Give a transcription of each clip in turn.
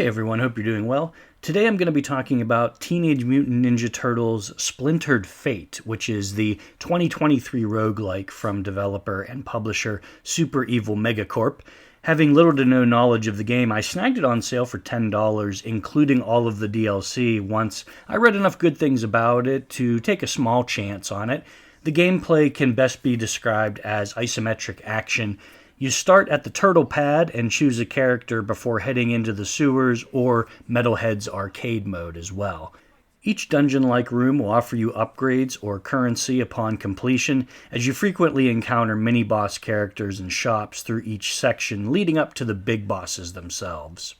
Hey everyone, hope you're doing well. Today I'm going to be talking about Teenage Mutant Ninja Turtles Splintered Fate, which is the 2023 roguelike from developer and publisher Super Evil Megacorp. Having little to no knowledge of the game, I snagged it on sale for $10, including all of the DLC, once I read enough good things about it to take a small chance on it. The gameplay can best be described as isometric action. You start at the turtle pad and choose a character before heading into the sewers or Metalhead's arcade mode as well. Each dungeon-like room will offer you upgrades or currency upon completion, as you frequently encounter mini-boss characters and shops through each section leading up to the big bosses themselves.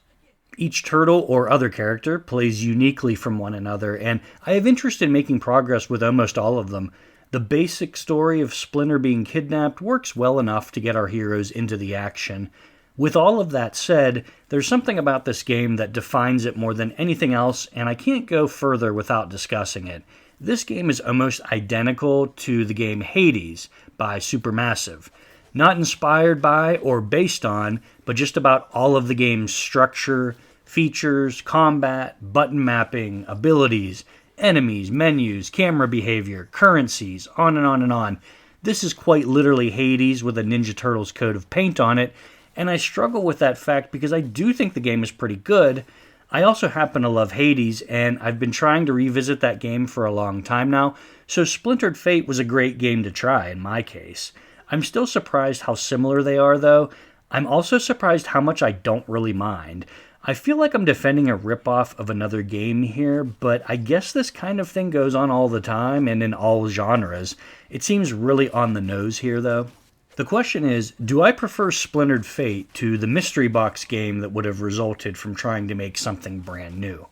Each turtle or other character plays uniquely from one another, and I have interest in making progress with almost all of them. The basic story of Splinter being kidnapped works well enough to get our heroes into the action. With all of that said, there's something about this game that defines it more than anything else, and I can't go further without discussing it. This game is almost identical to the game Hades by Supermassive. Not inspired by or based on, but just about all of the game's structure, features, combat, button mapping, abilities, enemies, menus, camera behavior, currencies, on and on and on. This is quite literally Hades with a Ninja Turtles coat of paint on it, and I struggle with that fact because I do think the game is pretty good. I also happen to love Hades, and I've been trying to revisit that game for a long time now, so Splintered Fate was a great game to try in my case. I'm still surprised how similar they are, though. I'm also surprised how much I don't really mind. I feel like I'm defending a ripoff of another game here, but I guess this kind of thing goes on all the time and in all genres. It seems really on the nose here, though. The question is, do I prefer Splintered Fate to the mystery box game that would have resulted from trying to make something brand new?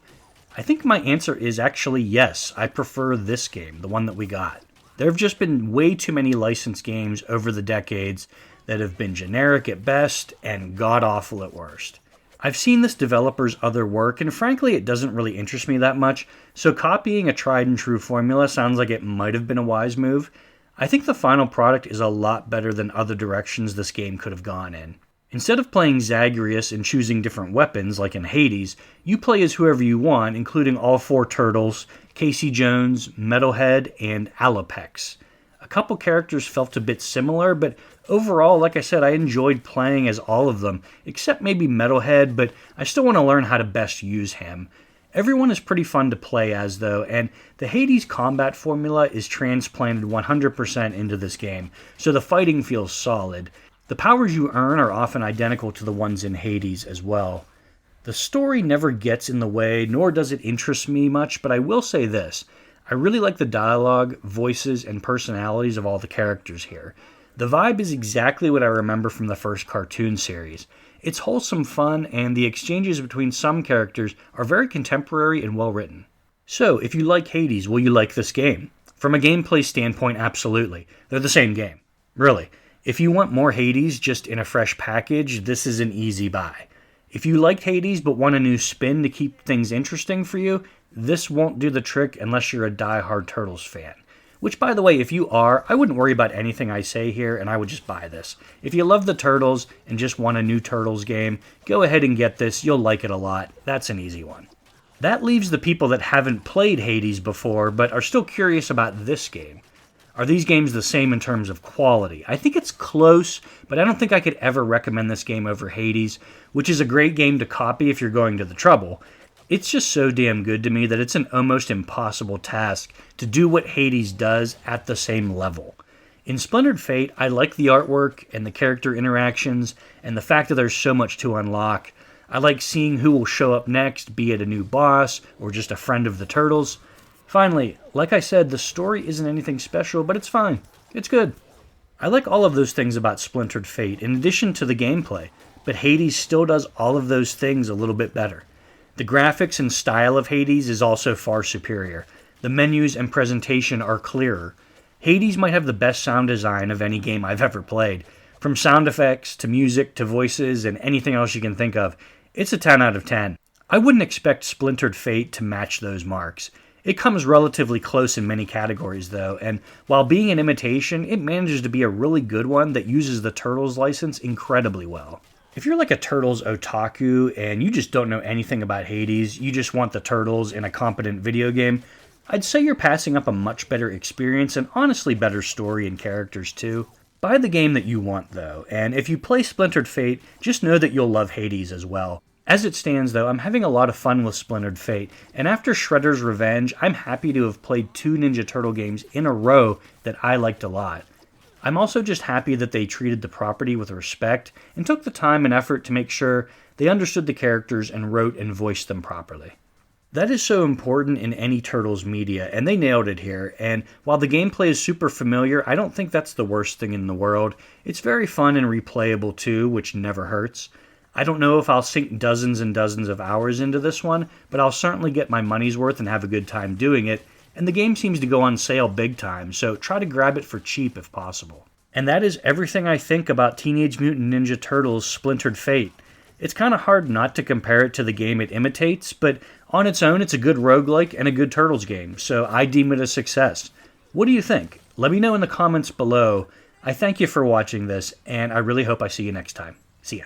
I think my answer is actually yes, I prefer this game, the one that we got. There have just been way too many licensed games over the decades that have been generic at best and god-awful at worst. I've seen this developer's other work, and frankly, it doesn't really interest me that much, so copying a tried-and-true formula sounds like it might have been a wise move. I think the final product is a lot better than other directions this game could have gone in. Instead of playing Zagreus and choosing different weapons, like in Hades, you play as whoever you want, including all four turtles, Casey Jones, Metalhead, and Alopex. A couple characters felt a bit similar, but overall, like I said, I enjoyed playing as all of them, except maybe Metalhead, but I still want to learn how to best use him. Everyone is pretty fun to play as, though, and the Hades combat formula is transplanted 100% into this game, so the fighting feels solid. The powers you earn are often identical to the ones in Hades as well. The story never gets in the way, nor does it interest me much, but I will say this. I really like the dialogue, voices, and personalities of all the characters here. The vibe is exactly what I remember from the first cartoon series. It's wholesome fun, and the exchanges between some characters are very contemporary and well written. So, if you like Hades, will you like this game? From a gameplay standpoint, absolutely. They're the same game. Really. If you want more Hades just in a fresh package, this is an easy buy. If you liked Hades but want a new spin to keep things interesting for you, this won't do the trick unless you're a die-hard Turtles fan. Which, by the way, if you are, I wouldn't worry about anything I say here, and I would just buy this. If you love the Turtles and just want a new Turtles game, go ahead and get this. You'll like it a lot. That's an easy one. That leaves the people that haven't played Hades before, but are still curious about this game. Are these games the same in terms of quality? I think it's close, but I don't think I could ever recommend this game over Hades, which is a great game to copy if you're going to the trouble. It's just so damn good to me that it's an almost impossible task to do what Hades does at the same level. In Splintered Fate, I like the artwork and the character interactions and the fact that there's so much to unlock. I like seeing who will show up next, be it a new boss or just a friend of the Turtles. Finally, like I said, the story isn't anything special, but it's fine. It's good. I like all of those things about Splintered Fate, in addition to the gameplay, but Hades still does all of those things a little bit better. The graphics and style of Hades is also far superior. The menus and presentation are clearer. Hades might have the best sound design of any game I've ever played. From sound effects, to music, to voices, and anything else you can think of, it's a 10 out of 10. I wouldn't expect Splintered Fate to match those marks. It comes relatively close in many categories, though, and while being an imitation, it manages to be a really good one that uses the Turtles license incredibly well. If you're like a Turtles otaku and you just don't know anything about Hades, you just want the Turtles in a competent video game, I'd say you're passing up a much better experience and honestly better story and characters too. Buy the game that you want though, and if you play Splintered Fate, just know that you'll love Hades as well. As it stands though, I'm having a lot of fun with Splintered Fate, and after Shredder's Revenge, I'm happy to have played two Ninja Turtle games in a row that I liked a lot. I'm also just happy that they treated the property with respect and took the time and effort to make sure they understood the characters and wrote and voiced them properly. That is so important in any Turtles media, and they nailed it here. And while the gameplay is super familiar, I don't think that's the worst thing in the world. It's very fun and replayable too, which never hurts. I don't know if I'll sink dozens and dozens of hours into this one, but I'll certainly get my money's worth and have a good time doing it. And the game seems to go on sale big time, so try to grab it for cheap if possible. And that is everything I think about Teenage Mutant Ninja Turtles Splintered Fate. It's kind of hard not to compare it to the game it imitates, but on its own, it's a good roguelike and a good Turtles game, so I deem it a success. What do you think? Let me know in the comments below. I thank you for watching this, and I really hope I see you next time. See ya.